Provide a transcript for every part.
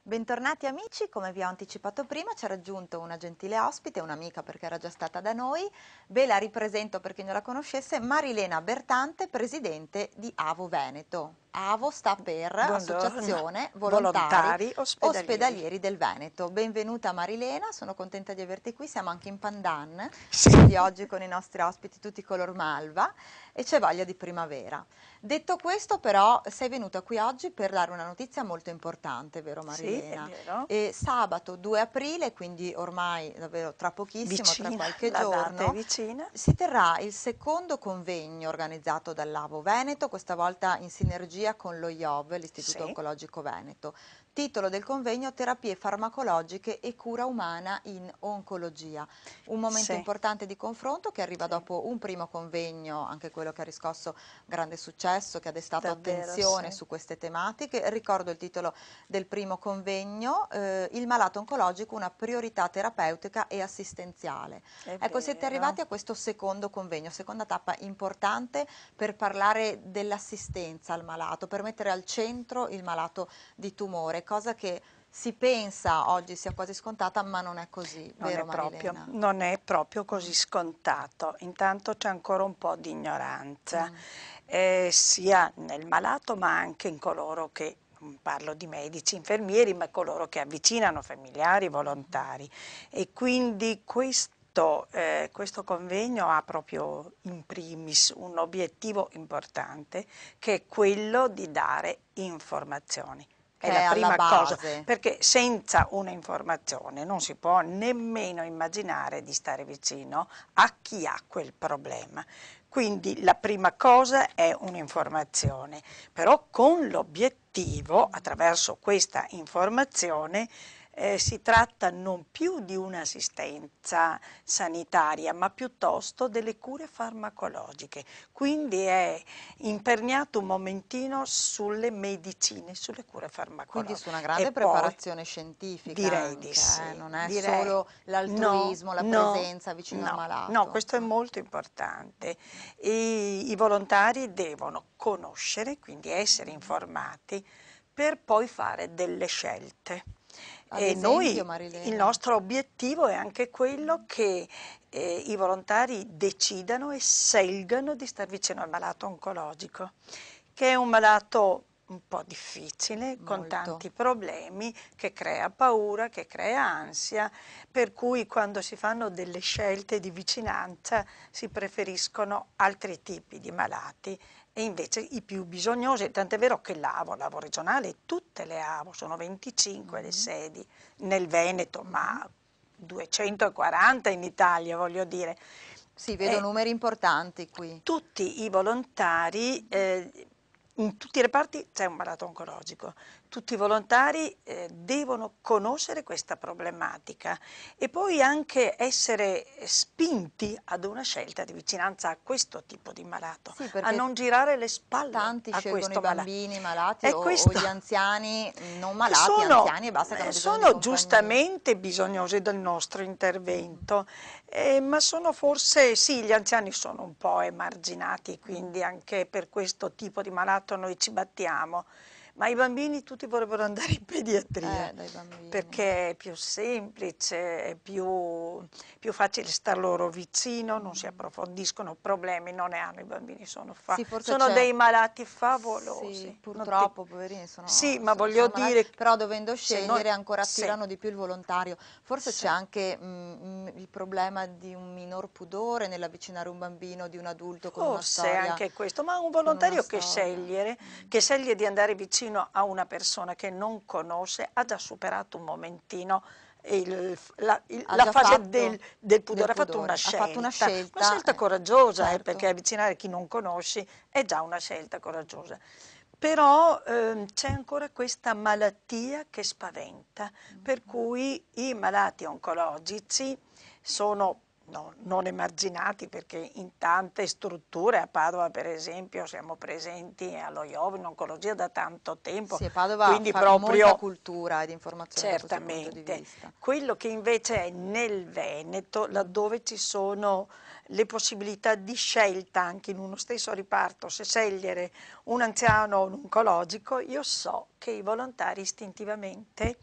Bentornati amici, come vi ho anticipato prima ci ha raggiunto una gentile ospite, un'amica perché era già stata da noi, ve la ripresento per chi non la conoscesse, Marilena Bertante, presidente di AVO Veneto. AVO sta per Buongiorno, Associazione Volontari volontari ospedalieri. Ospedalieri del Veneto. Benvenuta Marilena, sono contenta di averti qui, siamo anche in pandan, Sì, quindi oggi con i nostri ospiti tutti color malva e c'è voglia di primavera. Detto questo, però, sei venuta qui oggi per dare una notizia molto importante, vero sì, è Marilena? vero. Sabato 2 aprile, quindi ormai davvero tra pochissimo, tra Vicina, qualche la data è giorno, vicina. si terrà il secondo convegno organizzato dall'AVO Veneto, questa volta in sinergia con lo IOV, l'Istituto Sì, Oncologico Veneto. Titolo del convegno: Terapie farmacologiche e cura umana in oncologia. Un momento sì, importante di confronto che arriva sì, dopo un primo convegno, anche quello che ha riscosso grande successo, che ha destato davvero sì. attenzione su queste tematiche. Ricordo il titolo del primo convegno, il malato oncologico, una priorità terapeutica e assistenziale. È Ecco, siete vero. arrivati a questo secondo convegno, seconda tappa importante per parlare dell'assistenza al malato, per mettere al centro il malato di tumore, cosa che si pensa oggi sia quasi scontata, ma non è così, vero Marilena? Non è proprio così scontato. Intanto c'è ancora un po' di ignoranza, Mm. sia nel malato ma anche in coloro che, non parlo di medici, infermieri, ma coloro che avvicinano familiari, volontari. E quindi questo convegno ha proprio in primis un obiettivo importante, che è quello di dare informazioni. È Che è la alla prima cosa, base. perché senza una informazione non si può nemmeno immaginare di stare vicino a chi ha quel problema. Quindi la prima cosa è un'informazione, però con l'obiettivo, attraverso questa informazione, si tratta non più di un'assistenza sanitaria, ma piuttosto delle cure farmacologiche. Quindi è imperniato un momentino sulle medicine, sulle cure Quindi farmacologiche. su una E grande poi preparazione scientifica direi di anche, sì, non è direi solo no, l'altruismo, la no, presenza vicino al no, no, malato. questo è molto importante. I volontari devono conoscere, quindi essere informati, per poi fare delle scelte. Ad E esempio, noi, il Marilena. nostro obiettivo è anche quello che i volontari decidano e scelgano di star vicino al malato oncologico, che è un malato un po' difficile, con Molto. tanti problemi, che crea paura, che crea ansia, per cui quando si fanno delle scelte di vicinanza si preferiscono altri tipi di malati e invece i più bisognosi, tant'è vero che l'AVO regionale, tutte le AVO, sono 25 le Mhm, sedi nel Veneto, mhm. ma 240 in Italia, voglio dire. Sì, vedo E numeri importanti qui. tutti i volontari, in tutti i reparti c'è un malato oncologico, tutti i volontari devono conoscere questa problematica e poi anche essere spinti ad una scelta di vicinanza a questo tipo di malato, Sì, a perché non girare le spalle tanti a scelgono i questo malato. bambini malati E o questo gli anziani non che malati, anziani e basta che hanno bisogno di sono compagnia. giustamente bisognosi del nostro Mhm, intervento, ma sono forse, sì, gli anziani sono un po' emarginati, mhm. quindi anche per questo tipo di malato noi ci battiamo, ma i bambini tutti vorrebbero andare in pediatria, Dai bambini. perché è più semplice, è più facile star loro vicino, non si Mhm. approfondiscono problemi, non ne hanno i bambini, Sì, forse sono c'è, dei malati sì, favolosi. purtroppo, poverini, Sì, ma voglio sono malati, dire, però dovendo se noi, scegliere ancora sì, attirano di più il volontario. Forse c'è sì, anche il problema di un minor pudore nell'avvicinare un bambino di un adulto forse anche questo, ma un con una volontario storia. Mm. che sceglie di andare vicino a una persona che non conosce, ha già superato un momentino Ha la già fase fatto del del pudore, pudore, ha fatto una una scelta coraggiosa, perché certo. avvicinare chi non conosci è già una scelta coraggiosa. Però c'è ancora questa malattia che spaventa, per cui i malati oncologici sono non emarginati, perché in tante strutture, a Padova per esempio siamo presenti allo IOV in oncologia da tanto tempo, Sì, e Padova quindi fa molta proprio cultura ed informazione da questo punto di certamente. vista. Quello che invece è nel Veneto, laddove ci sono le possibilità di scelta anche in uno stesso riparto, se scegliere un anziano o un oncologico, io so che i volontari istintivamente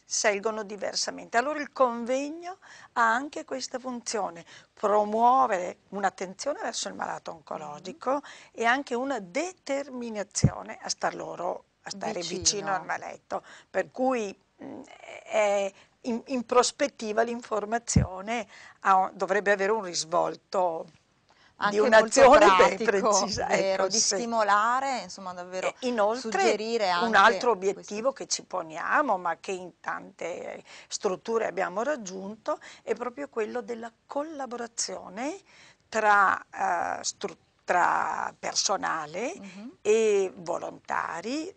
scelgono diversamente. Allora il convegno ha anche questa funzione, promuovere un'attenzione verso il malato oncologico e anche una determinazione a stare vicino al Vicino. malato, per cui è in prospettiva l'informazione dovrebbe avere un risvolto di Anche molto un'azione pratico, precisa, vero, ecco, di sì. stimolare, insomma davvero Inoltre suggerire un altro anche questo. obiettivo che ci poniamo, ma che in tante strutture abbiamo raggiunto, è proprio quello della collaborazione tra, tra personale Mhm. e volontari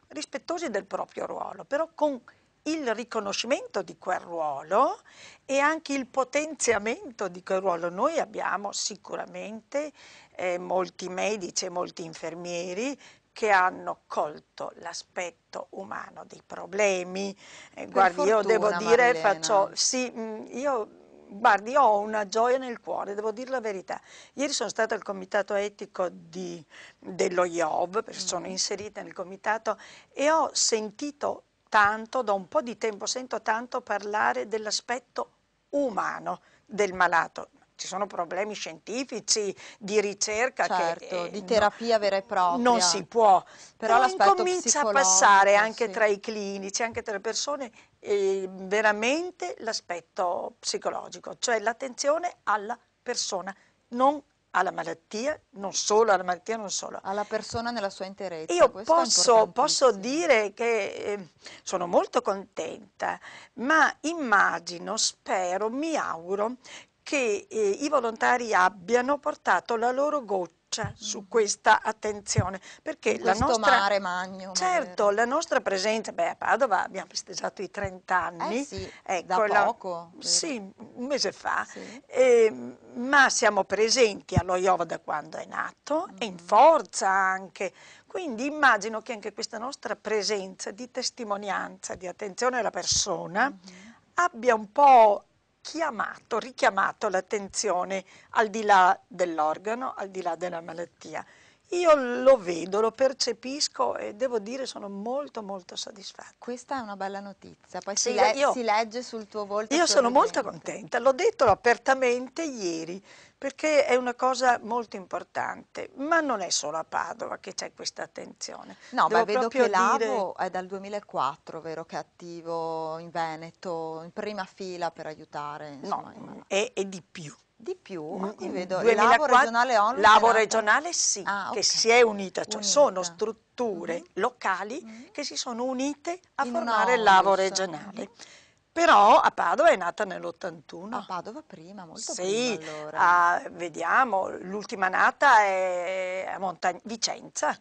rispettosi del proprio ruolo, però con il riconoscimento di quel ruolo e anche il potenziamento di quel ruolo. Noi abbiamo sicuramente molti medici e molti infermieri che hanno colto l'aspetto umano dei problemi. Per Guardi, io devo fortuna, dire, Marilena. sì, guardi, io ho una gioia nel cuore, devo dire la verità. Ieri sono stata al comitato etico dello IOV, perché sono Mhm. inserita nel comitato, e ho sentito tanto, da un po' di tempo sento tanto parlare dell'aspetto umano del malato. Ci sono problemi scientifici, di ricerca che Certo, di terapia vera e non propria, si può, però però l'aspetto incomincia a passare psicologico, anche sì. tra i clinici, anche tra le persone, veramente l'aspetto psicologico, cioè l'attenzione alla persona, non alla malattia, non solo alla malattia, non solo. Alla persona nella sua interezza, Io questo è posso importantissimo. dire che sono molto contenta, ma immagino, spero, mi auguro che i volontari abbiano portato la loro goccia su Mhm. questa attenzione, perché In questo mare magnum, è certo, vero. la nostra presenza, a Padova abbiamo festeggiato i 30 Eh anni, sì, da ecco, poco, vero? sì, un mese fa, Sì. ma siamo presenti allo IOVA da quando è nato e in Mhm. forza anche. Quindi immagino che anche questa nostra presenza di testimonianza, di attenzione alla persona, Mhm. abbia un po' richiamato l'attenzione al di là dell'organo, al di là della malattia. Io lo vedo, lo percepisco e devo dire sono molto molto soddisfatta. Questa è una bella notizia, poi Sì, si legge sul tuo volto io sono molto sorridente. contenta, l'ho detto apertamente ieri, perché è una cosa molto importante, ma non è solo a Padova che c'è questa attenzione. No, beh, Devo vedo proprio che dire, l'AVO è dal 2004, vero, che è attivo in Veneto, in prima fila per aiutare, no, insomma, i malati. è di più. Di più? Ah, qui In vedo, e l'AVO 2004 regionale Onlus è l'AVO nata? regionale sì, Ah, che ok, si è unita, cioè sono unita. strutture Mhm, locali mhm. che si sono unite a In una formare l'AVO Onlus. Mhm. regionale. Però a Padova è nata A nell'81. Padova prima, molto prima Sì, allora. vediamo, l'ultima nata è a Vicenza,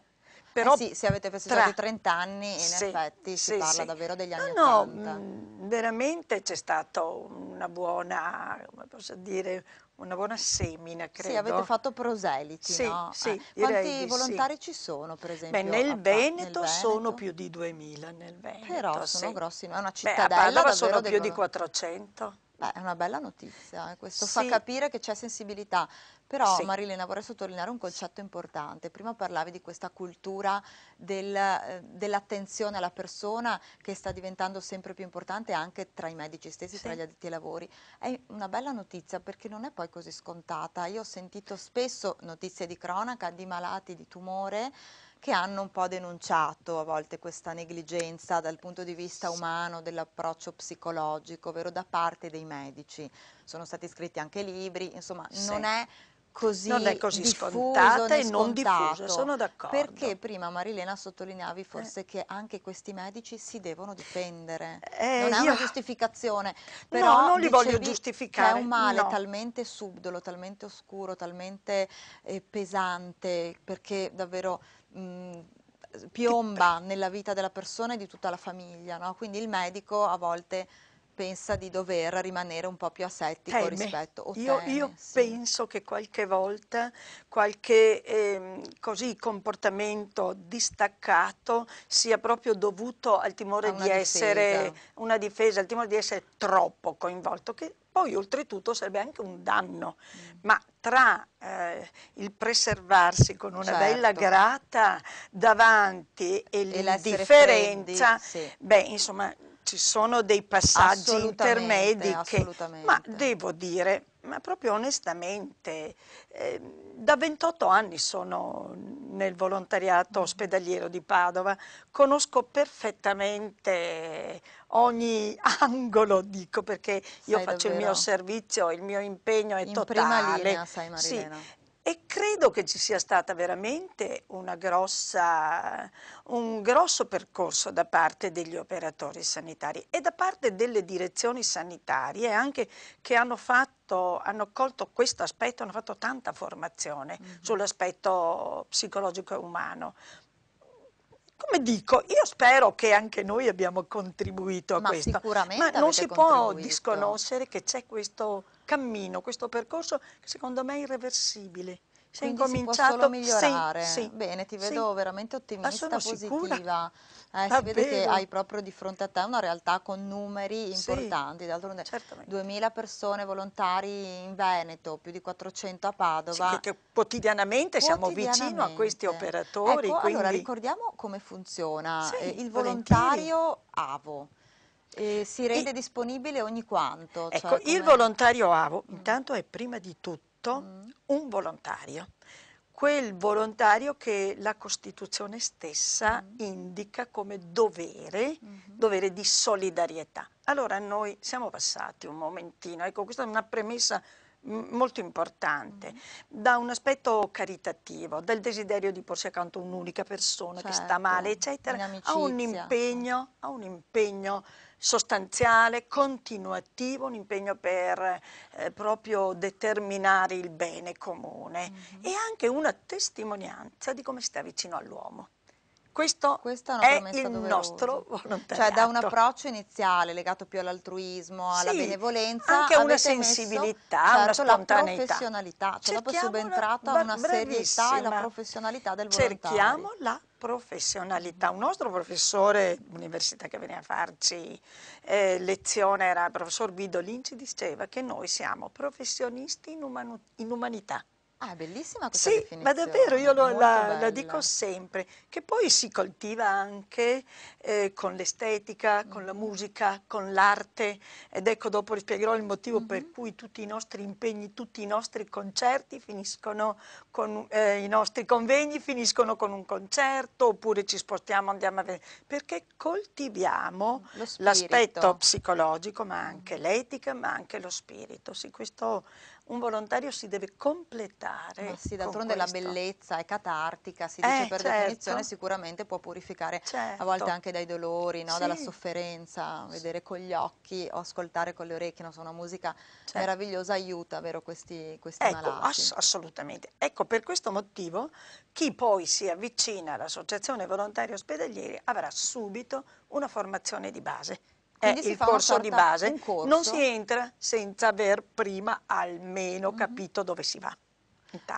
Eh però sì, se avete festeggiato tra... i 30 anni, in Sì, effetti si sì, parla sì. davvero degli anni No, no, 80. veramente c'è stata una buona, come posso dire, una buona semina, Sì, avete credo. fatto proseliti, Sì, no? sì, direi Quanti di sì. volontari ci sono, per Beh, esempio, nel nel Veneto sono Veneto? più di 2000, nel Però Veneto, sono sì. grossi, no? È una Beh, a cittadella Padova davvero sono dei più di volontari. 400. Beh, è una bella notizia, questo fa Sì, capire che c'è sensibilità. Però, sì, Marilena, vorrei sottolineare un concetto importante. Prima parlavi di questa cultura dell'attenzione alla persona che sta diventando sempre più importante anche tra i medici stessi, tra sì, gli addetti ai lavori. È una bella notizia perché non è poi così scontata. Io ho sentito spesso notizie di cronaca di malati di tumore che hanno un po' denunciato a volte questa negligenza dal punto di vista umano, dell'approccio psicologico, ovvero da parte dei medici. Sono stati scritti anche libri, insomma, non sì. è Non è così così diffuso scontata né e non diffusa, scontato, sono d'accordo. perché prima Marilena sottolineavi Eh, forse che anche questi medici si devono difendere. Non è una io giustificazione, no, però non li voglio dicevi che è un giustificare, male no. talmente subdolo, talmente oscuro, talmente pesante, perché davvero mh, Ti piomba prego. nella vita della persona e di tutta la famiglia, no? Quindi il medico a volte pensa di dover rimanere un po' più asettico Teme. rispetto, o Io teme, sì, penso che qualche volta qualche così comportamento distaccato sia proprio dovuto al a timore una di essere difesa. una difesa, al timore di essere troppo coinvolto, che poi oltretutto sarebbe anche un danno. Mm. Ma tra il preservarsi con una bella Certo, grata davanti e e l'essere freddi, l'indifferenza, sì. beh, insomma, ci sono dei passaggi Assolutamente, intermedi che, ma assolutamente. devo dire, ma proprio onestamente, da 28 anni sono nel volontariato Mhm. ospedaliero di Padova, conosco perfettamente ogni angolo, dico, perché io Sei faccio il mio davvero servizio, il mio impegno è in prima totale, linea, sai sì, Marilena. e credo che ci sia stata veramente un grosso percorso da parte degli operatori sanitari e da parte delle direzioni sanitarie anche che hanno colto questo aspetto, hanno fatto tanta formazione Mhm. sull'aspetto psicologico e umano. Come dico, io spero che anche noi abbiamo contribuito a Ma questo, ma sicuramente non avete si può contribuito. disconoscere che c'è questo cammino, questo percorso che secondo me è irreversibile. Si è Quindi si può solo incominciato, sì, migliorare. sì, Bene, ti sì, vedo veramente ma ottimista, sono sicura, positiva. Si vede che davvero, hai proprio di fronte a te una realtà con numeri sì, importanti. D'altronde certamente. 2000 persone volontari in Veneto, più di 400 a Sì, Padova, che quotidianamente siamo vicino a questi quotidianamente. operatori, Ecco, allora quindi ricordiamo come funziona. sì, Il volentieri. volontario AVO si I- rende disponibile ogni quanto? Ecco, Cioè il come... volontario AVO Mm, intanto è prima di tutto mm, un volontario, quel volontario che la Costituzione stessa mm, indica come dovere, mhm, dovere di solidarietà. Allora noi siamo passati un momentino, ecco, questa è una premessa molto importante, mm. da un aspetto caritativo, del desiderio di porsi accanto a un'unica persona che sta male, Certo, eccetera, in amicizia, certo. a un impegno sostanziale, continuativo, un impegno per proprio determinare il bene comune e Mhm. anche una testimonianza di come sta vicino all'uomo. Questo Questa è una è premessa il doverosa. nostro Cioè, da un volontariato. approccio iniziale legato più all'altruismo, alla Sì, benevolenza, anche una avete messo, sensibilità, una certo, la spontaneità. professionalità. C'è dopo Cerchiamo subentrata una serietà e la bravissima, professionalità del volontario. cerchiamo la professionalità. Mhm. Un nostro professore università che veniva a farci lezione, era il professor Guidolin, ci diceva che noi siamo professionisti in umanità. Ah, è bellissima questa Sì, ma davvero io definizione, molto la dico bella. sempre, che poi si coltiva anche con l'estetica, con la Mhm. musica, con l'arte ed ecco dopo vi spiegherò il motivo per Mhm. cui tutti i nostri impegni, tutti i nostri concerti finiscono con, i nostri convegni finiscono con un concerto oppure ci spostiamo, andiamo a vedere, perché coltiviamo Lo l'aspetto spirito. psicologico ma anche Mhm. l'etica ma anche lo spirito. Sì, questo un volontario si deve Ma completare sì, con d'altronde la questo. bellezza è catartica, si dice per definizione, Certo, sicuramente può purificare a volte certo. anche dai dolori, no? Dalla Sì, sofferenza, vedere con gli occhi o ascoltare con le orecchie, non so, una musica certo. meravigliosa aiuta, vero, questi Ecco, malati. assolutamente. Ecco, per questo motivo chi poi si avvicina all'Associazione Volontari Ospedalieri avrà subito una formazione di base. È Quindi si il fa una corso di sorta, base. un Non si corso. entra senza aver prima almeno Mhm. capito dove si va,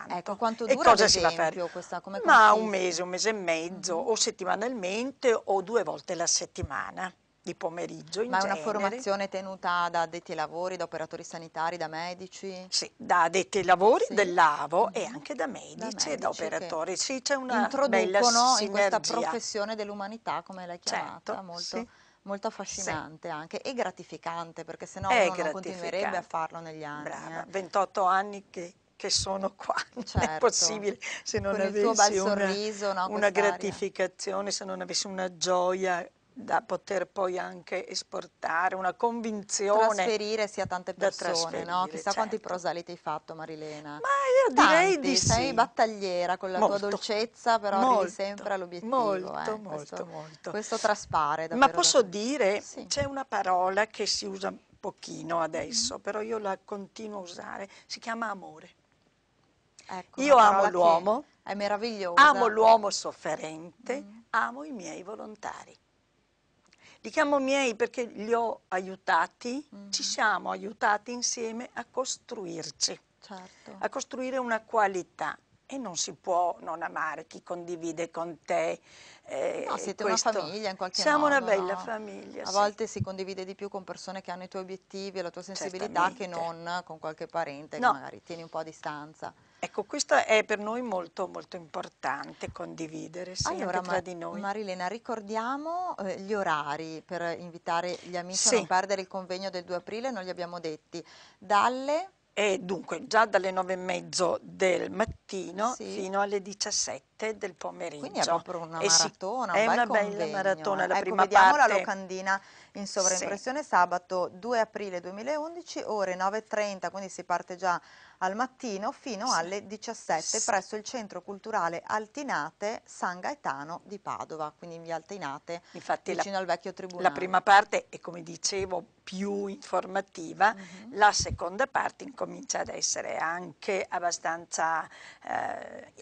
Ecco, intanto, quanto e dura ad cosa si va a fare. esempio questa, come Ma consiste? un mese e mezzo, Mhm. o settimanalmente o 2 volte la settimana, di pomeriggio in Ma è una genere. formazione tenuta da addetti ai lavori, da operatori sanitari, da medici? Sì, da addetti ai lavori Sì? dell'AVO e Mhm. anche da Da medici e da medici che operatori. Sì, c'è una bella introducono in questa sinergia. professione dell'umanità, come l'hai chiamata, Certo, molto, sì, molto sì, affascinante anche e gratificante, perché sennò è uno non continuerebbe a gratificante. farlo negli anni, Brava, 28 anni che sono qua, non è Certo, possibile se non con il tuo bel avessi sorriso, no, una quest'aria. gratificazione, se non avessi una gioia da poter poi anche esportare, una convinzione Trasferire sia tante da persone, no? trasferire, Chissà quanti certo. proseliti hai fatto, Marilena. Ma io direi di Tanti, sei sì, battagliera con la tua molto, dolcezza, però arrivi molto, sempre all'obiettivo, molto, Questo, molto, molto. questo traspare Ma davvero da posso te. dire, Sì. c'è una parola che si usa pochino Mhm. adesso, però io la continuo a usare, si chiama amore. Ecco, una Io parola che è amo meravigliosa. l'uomo sofferente, Mm, amo i miei volontari. Li chiamo miei perché li ho aiutati, ci mhm, siamo aiutati insieme a costruirci, certo. a costruire una qualità e non si può non amare chi condivide con te No, siete una questo. famiglia in qualche Siamo una modo, bella no? famiglia, A sì, volte si condivide di più con persone che hanno i tuoi obiettivi e la tua sensibilità che certamente. non con qualche parente che No, magari tieni un po' a distanza. Ecco, questo è per noi molto, molto importante condividere, sì, Allora, anche tra di noi. Marilena, ricordiamo gli orari per invitare gli amici a non Sì, perdere il convegno del 2 aprile, non li abbiamo detti. Dalle, e dunque già dalle 9:30 del mattino sì, fino alle 17 del quindi è pomeriggio. proprio una E sì, maratona, un è bel una bella convegno. maratona, la Ecco, prima vediamo la parte, locandina in sì. sovraimpressione sabato 2 aprile 2011, ore 9:30, quindi si parte già al mattino fino Sì, alle 17 sì. presso il Centro Culturale Altinate San Gaetano di Padova, quindi in via Altinate, Infatti vicino al vecchio la tribunale. prima parte è, come dicevo, più informativa, Mhm. la seconda parte incomincia ad essere anche abbastanza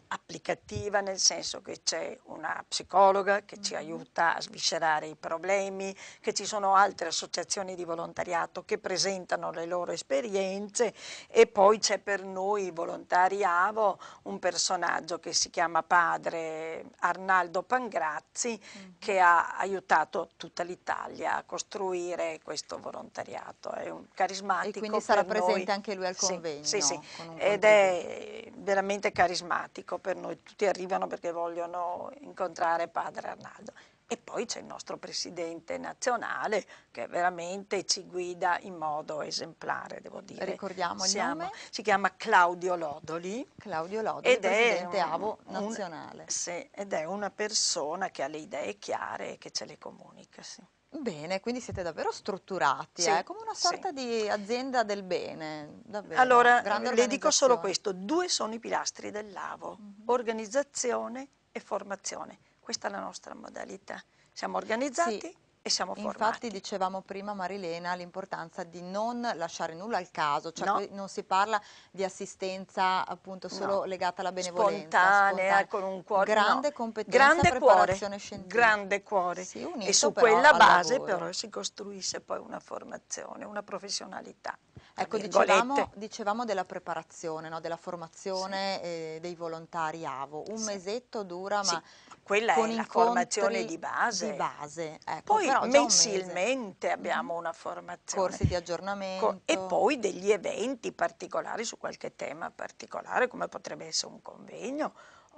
applicativa, nel senso che c'è una psicologa che ci Mhm. aiuta a sviscerare i problemi, che ci sono altre associazioni di volontariato che presentano le loro esperienze, e poi c'è per noi volontari AVO un personaggio che si chiama padre Arnaldo Pangrazzi, Mhm. che ha aiutato tutta l'Italia a costruire questo volontariato. È un E quindi carismatico sarà per noi, presente anche lui al sì, sì, sì, convegno con un ed contributo. è veramente carismatico per noi. Tutti arrivano perché vogliono incontrare padre Arnaldo. E poi c'è il nostro presidente nazionale che veramente ci guida in modo esemplare, devo dire. Ricordiamo il nome? Si chiama Claudio Lodoli Claudio Lodoli, ed è presidente AVO nazionale. sì, ed è una persona che ha le idee chiare e che ce le comunica, sì. Bene, quindi siete davvero strutturati, Sì, come una sì. sorta di azienda del bene, davvero, Allora, grande le dico solo organizzazione. questo, due sono i pilastri del Lavo: Mhm. organizzazione e formazione. Questa è la nostra modalità. Siamo Sì, organizzati e siamo infatti formati. dicevamo prima Marilena l'importanza di non lasciare nulla al caso, cioè No, qui non si parla di assistenza appunto no, solo legata alla benevolenza, spontanea, spontanea, con un cuore, no, grande competenza e preparazione scientifica. grande cuore. Sì, E unito su però quella al base lavoro. però si costruisce poi una formazione, una professionalità, tra Ecco, dicevamo, virgolette. dicevamo della preparazione, no? Della Sì, formazione dei volontari AVO. Un sì, mesetto dura, ma sì, quella con è la formazione incontri di di base. base, ecco, Poi però già un mese. mensilmente Mhm. abbiamo una formazione Corsi di e aggiornamento. poi degli eventi particolari su qualche tema particolare, come potrebbe essere un convegno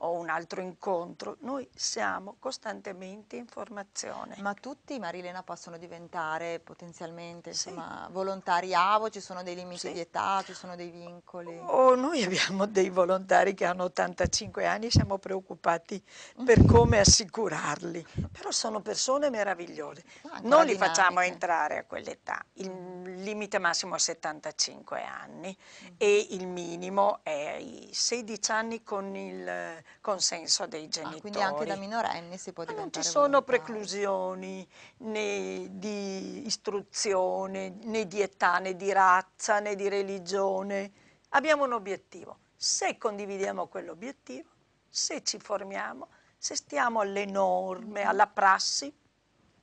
o un altro incontro. Noi siamo costantemente in formazione. Ma tutti, Marilena, possono diventare potenzialmente, Sì, insomma, volontari AVO, ci sono dei limiti sì. di età, ci sono dei vincoli. Oh, noi abbiamo dei volontari che hanno 85 anni e siamo preoccupati per come assicurarli, però sono persone meravigliose. Ancora Non li facciamo dinamiche. entrare a quell'età, Mhm, il limite massimo è 75 anni mhm. e il minimo è i 16 anni con il consenso dei Ah, quindi anche da genitori. minorenni si può Ma non ci diventare sono volontari. preclusioni né di istruzione, né di età, né di razza, né di religione. Abbiamo un obiettivo. Se condividiamo quell'obiettivo, se ci formiamo, se stiamo alle norme, Mhm. alla prassi,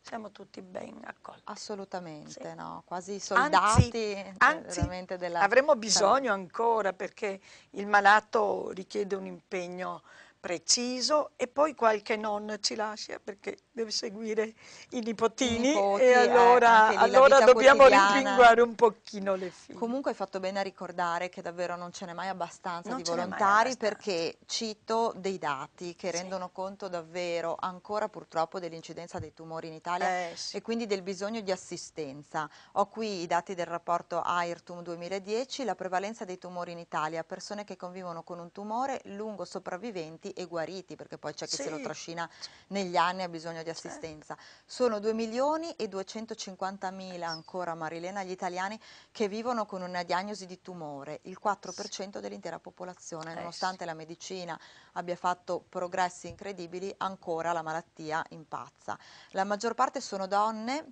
siamo tutti ben accolti. Sì. Assolutamente, no, quasi Anzi, soldati, cioè anzi, veramente della avremo salute. bisogno ancora, perché il malato richiede un impegno preciso e poi qualche nonna ci lascia perché deve seguire i I nipotini, e nipoti, allora, anche lì la vita dobbiamo quotidiana. rimpinguare un pochino le figlie. Comunque hai fatto bene a ricordare che davvero non ce n'è mai abbastanza Non di ce n'è mai volontari abbastanza. perché cito dei dati che Sì, rendono conto davvero ancora purtroppo dell'incidenza dei tumori in Italia sì, e quindi del bisogno di assistenza. Ho qui i dati del rapporto AIRTUM 2010, la prevalenza dei tumori in Italia, persone che convivono con un tumore, lungo sopravviventi e guariti, perché poi c'è chi se lo sì, trascina negli anni e ha bisogno di certo. assistenza. Sono 2 milioni e 250 mila ancora, Marilena, gli italiani che vivono con una diagnosi di tumore, il Sì, 4% dell'intera popolazione, sì. nonostante la medicina abbia fatto progressi incredibili, ancora la malattia impazza. La maggior parte sono donne,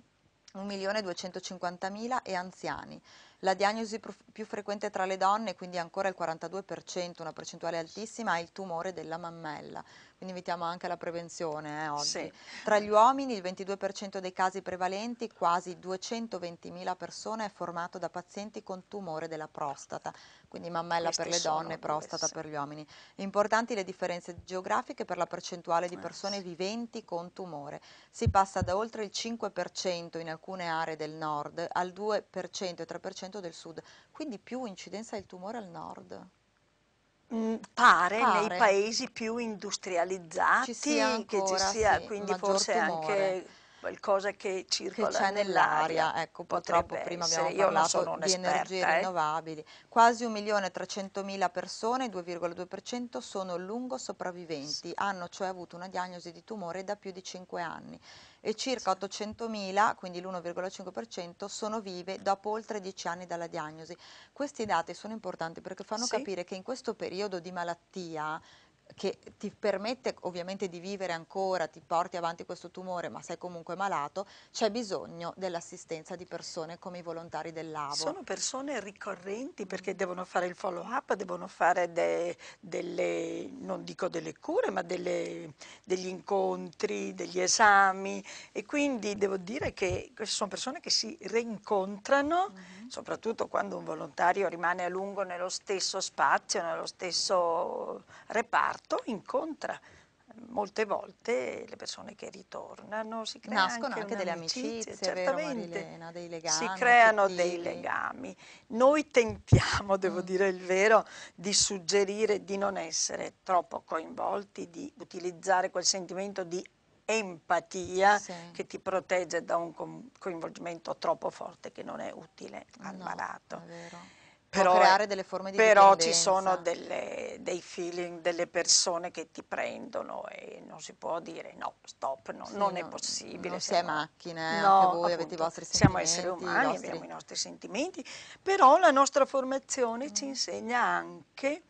1.250.000 e anziani. La diagnosi più frequente tra le donne, quindi ancora il 42%, una percentuale altissima, è il tumore della mammella. Quindi invitiamo anche alla prevenzione oggi. Sì. Tra gli uomini il 22% dei casi prevalenti, quasi 220.000 persone, è formato da pazienti con tumore della prostata, quindi mammella per Queste le sono donne, prostata diverse. per gli uomini. Importanti le differenze geografiche per la percentuale di persone Sì. viventi con tumore. Si passa da oltre il 5% in alcune aree del nord al 2% e 3% del sud, quindi più incidenza del tumore al nord. Pare nei Pare paesi più ci sia industrializzati che ci ancora, sia, sì, quindi maggior forse tumore anche qualcosa che che circola c'è nell'aria, nell'aria. Ecco, purtroppo potrebbe prima essere. abbiamo Io non parlato sono di energie un'esperta, rinnovabili. Quasi 1.300.000 persone, il 2,2%, sono lungosopravviventi, hanno cioè avuto una diagnosi di tumore da più di 5 anni e circa 800.000, quindi l'1,5%, sono vive dopo oltre 10 anni dalla diagnosi. Questi dati sono importanti perché fanno Sì, capire che in questo periodo di malattia che ti permette ovviamente di vivere ancora, ti porti avanti questo tumore, ma sei comunque malato, c'è bisogno dell'assistenza di persone come i volontari del Lavo. sono persone ricorrenti perché devono fare il follow up, devono fare delle, non dico delle cure, ma degli incontri, degli esami, e quindi devo dire che queste sono persone che si rincontrano, Mhm. soprattutto quando un volontario rimane a lungo nello stesso spazio, nello stesso reparto, incontra molte volte le persone che ritornano, si crea Nascono anche anche delle un'amicizia, amicizie, vero certamente, Marilena? Dei si legami creano dei affettivi. legami. Noi tentiamo, devo Mm, dire il vero, di suggerire di non essere troppo coinvolti, di utilizzare quel sentimento di empatia sì, che ti protegge da un coinvolgimento troppo forte che non è utile al no, malato. è vero. Può Però, creare delle forme di però ci sono dipendenza. dei feeling, delle persone che ti prendono e non si può dire no, stop, no, Sì, non è non possibile, si è siamo, macchine, anche no, voi avete i appunto, vostri siamo esseri sentimenti, i umani, abbiamo vostri... i nostri sentimenti, però la nostra formazione ci Mm. insegna anche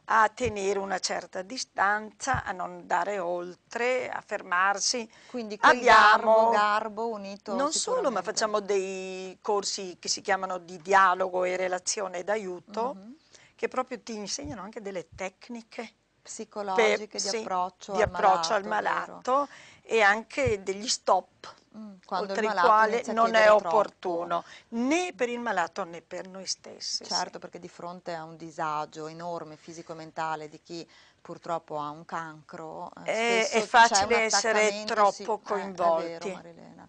a tenere una certa distanza, a non andare oltre, a fermarsi. Quindi quel Abbiamo garbo unito non solo, ma sicuramente. facciamo dei corsi che si chiamano di dialogo e relazione d'aiuto, Mhm. che proprio ti insegnano anche delle tecniche Psicologiche di sì, approccio di al approccio al malato, vero? malato e anche degli stop, Quando il oltre i malato quali inizia a non è chiedere troppo, opportuno né per il malato né per noi stessi. Sì. certo, perché di fronte a un disagio enorme fisico e mentale di chi purtroppo ha un cancro, È spesso c'è un facile essere attaccamento, sì, troppo è vero coinvolti. Marilena.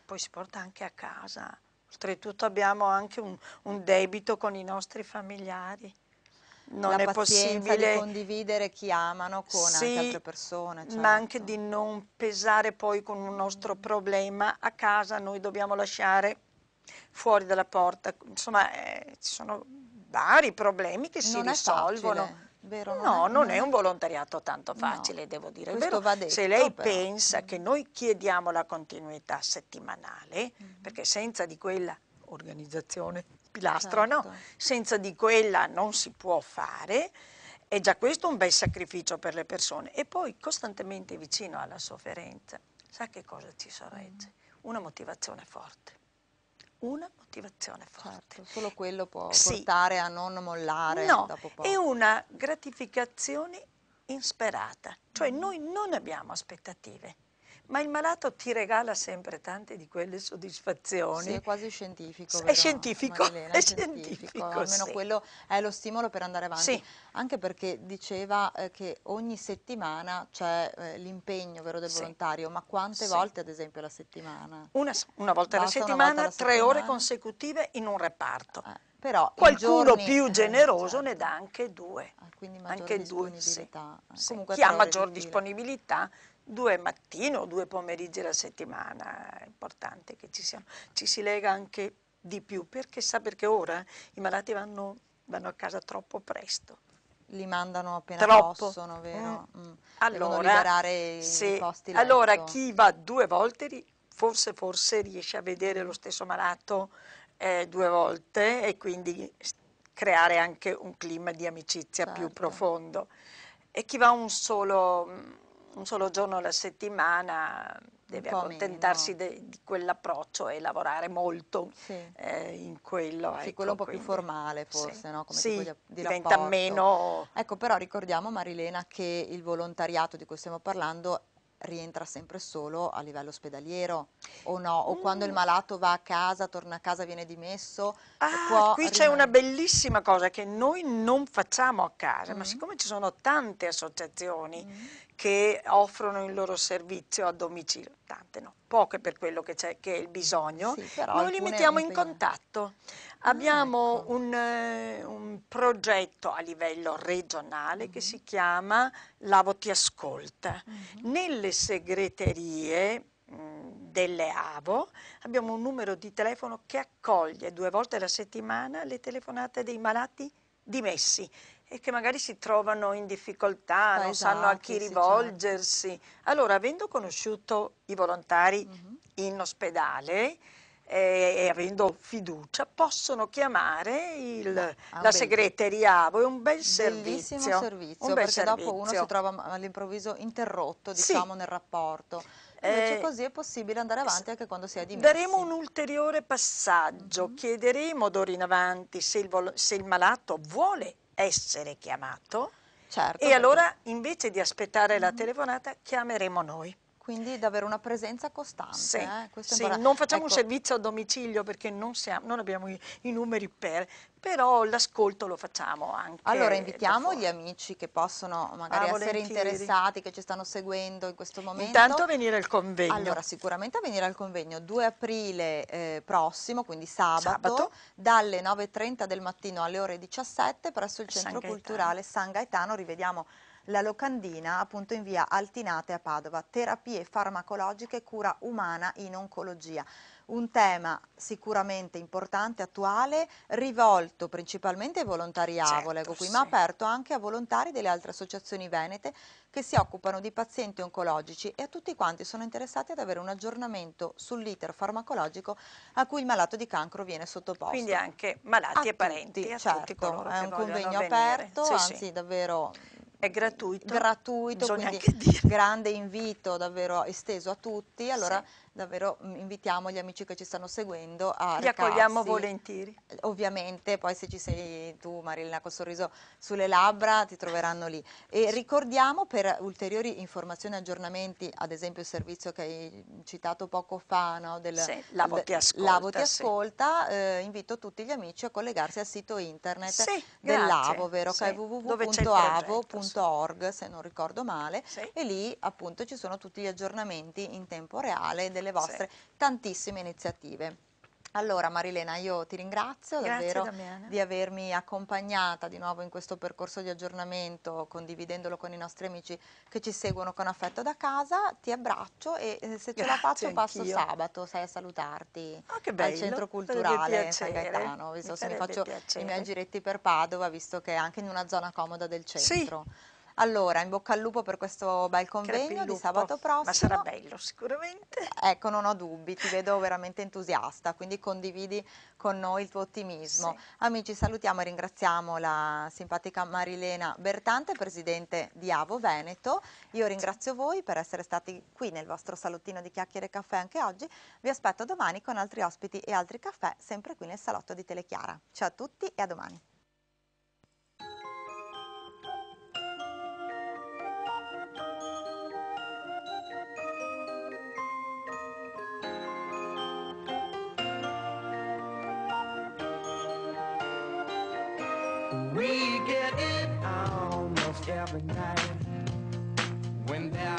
Poi si porta anche a casa. Oltretutto abbiamo anche un debito con i nostri familiari. Non La è pazienza di possibile, condividere chi amano con anche altre sì, persone, ma anche certo. di non pesare poi con un nostro problema a casa, noi dobbiamo lasciare fuori dalla porta. Insomma, ci sono vari problemi che si Non è risolvono. facile, vero? No, non è Non è, un volontariato tanto no, facile, devo dire il vero. questo va Se detto lei però. pensa che noi chiediamo la continuità settimanale, Mhm. perché senza di quella organizzazione pilastro, no, Certo. senza di quella non si può fare, è già questo un bel sacrificio per le persone. E poi costantemente vicino alla sofferenza, sa che cosa ci sorregge? Una motivazione forte. Una motivazione forte. Certo, solo quello può Sì, portare a non mollare no, dopo è poco. una gratificazione insperata, cioè Mhm. noi non abbiamo aspettative, ma il malato ti regala sempre tante di quelle Sì, è soddisfazioni. quasi scientifico, È vero scientifico, Marilena? è È scientifico, scientifico, almeno sì. quello è lo stimolo per andare avanti, Sì, anche perché diceva che ogni settimana c'è l'impegno, vero, del sì, volontario, ma quante sì. volte ad esempio alla settimana? Una volta alla Basta una volta settimana, alla 3 ore settimana? consecutive in un reparto. Però i Qualcuno giorni, più generoso ne dà certo, anche 2, quindi maggiore anche 2, sì, disponibilità, sì. comunque Chi ha 3 ore di maggior fila. disponibilità, 2 mattine o 2 pomeriggi alla settimana, è importante che ci si lega anche di più, perché sa perché ora i malati vanno a casa troppo presto. Li mandano appena Troppo. possono, Mm. vero? Devono Allora, liberare i se, posti allora letto. chi va 2 volte, forse riesce a vedere lo stesso malato 2 volte e quindi creare anche un clima di amicizia più Certo, profondo. E chi va un solo giorno alla settimana un deve po' accontentarsi meno. di quell'approccio e lavorare molto Sì, in quello, sì, quello ecco, un po' più quindi formale sì, forse, no? Come tipo sì, di diventa rapporto. meno. Ecco, però ricordiamo, Marilena, che il volontariato di cui stiamo parlando rientra sempre solo a livello ospedaliero, o no? O quando il Mm. malato va a casa, torna a casa, viene dimesso, Ah, può qui c'è una rimanere. bellissima cosa che noi non facciamo a casa, ma Mm? siccome ci sono tante associazioni Mm? che offrono il loro servizio a domicilio, tante no, poche per quello che c'è, che è il bisogno, Sì, però noi li alcune mettiamo in impegnano. contatto. Ah, Abbiamo ecco. un progetto a livello regionale che Mhm, si chiama Lavo ti ascolta. mhm. Nelle segreterie delle AVO abbiamo un numero di telefono che accoglie 2 volte alla settimana le telefonate dei malati dimessi e che magari si trovano in difficoltà, non sanno a chi Spaesati, sì, certo. rivolgersi. Allora, avendo conosciuto i volontari Mhm. in ospedale e avendo fiducia, possono chiamare Beh, è un la segreteria AVO, è bellissimo un servizio bel perché dopo uno si servizio. trova all'improvviso interrotto, Sì, diciamo, nel rapporto. Invece eh, così è possibile andare s- avanti anche quando si è daremo dimessi. un ulteriore passaggio, Mhm. chiederemo d'ora in avanti se il malato vuole essere chiamato Certo, e perché allora invece di aspettare la mhm, telefonata chiameremo noi. quindi davvero una presenza costante, Sì, questo è sì, importante. non facciamo un Ecco, servizio a domicilio perché non abbiamo i numeri però l'ascolto lo facciamo allora anche da invitiamo gli fuori. amici che possono magari Ah, essere volentieri. interessati, che ci stanno seguendo in questo Intanto momento. a venire al convegno Allora, sicuramente a venire al convegno 2 aprile prossimo, quindi sabato, sabato dalle 9:30 del mattino alle ore 17 presso il a San Centro Gaetano. Culturale San Gaetano. Rivediamo la locandina appunto in via Altinate a Padova. Terapie farmacologiche, cura umana in oncologia. Un tema sicuramente importante, attuale, rivolto principalmente ai volontari AVO, Certo, leggo qui, ma sì. aperto anche a volontari delle altre associazioni venete che si occupano di pazienti oncologici e a tutti quanti sono interessati ad avere un aggiornamento sull'iter farmacologico a cui il malato di cancro viene Quindi sottoposto. anche malati e parenti, a tutti Certo, coloro è che un vogliono convegno venire. aperto, Sì, sì. anzi davvero È gratuito, gratuito, bisogna quindi anche dire. grande invito davvero esteso a tutti. Allora Sì. davvero invitiamo gli amici che ci stanno seguendo a Li accogliamo recarsi. volentieri. Ovviamente, poi se ci sei tu, Marilena, col sorriso sulle labbra, ti troveranno lì. E ricordiamo per ulteriori informazioni e aggiornamenti, ad esempio il servizio che hai citato poco fa, no, Sì, Lavo ti Lavo ti ascolta, sì. ascolta, invito tutti gli amici a collegarsi al sito internet Sì, dell'Avo, grazie. vero? Che è Sì, dove c'è il progetto, sì. www.avo.org, se non ricordo male, Sì, e lì appunto ci sono tutti gli aggiornamenti in tempo reale delle sì. vostre tantissime iniziative. Allora Marilena, io ti ringrazio Grazie davvero Damiana. di avermi accompagnata di nuovo in questo percorso di aggiornamento, condividendolo con i nostri amici che ci seguono con affetto da casa. Ti abbraccio e se ce la Grazie faccio passo anch'io. sabato, sai, a salutarti Oh, che al Centro bello, farebbe Culturale San piacere, Gaetano, mi visto se mi farebbe faccio i miei piacere. giretti per Padova, visto che è anche in una zona comoda del Sì, centro. Allora, in bocca al lupo per questo bel crepi il convegno di lupo, sabato ma sarà prossimo. bello sicuramente. Ecco, non ho dubbi, ti vedo veramente entusiasta, quindi condividi con noi il tuo ottimismo. Sì, Amici, salutiamo e ringraziamo la simpatica Marilena Bertante, presidente di Avo Veneto. Io sì. ringrazio voi per essere stati qui nel vostro salottino di chiacchiere e caffè anche oggi. Vi aspetto domani con altri ospiti e altri caffè, sempre qui nel salotto di Telechiara. Ciao a tutti e a domani. We get it almost every night when there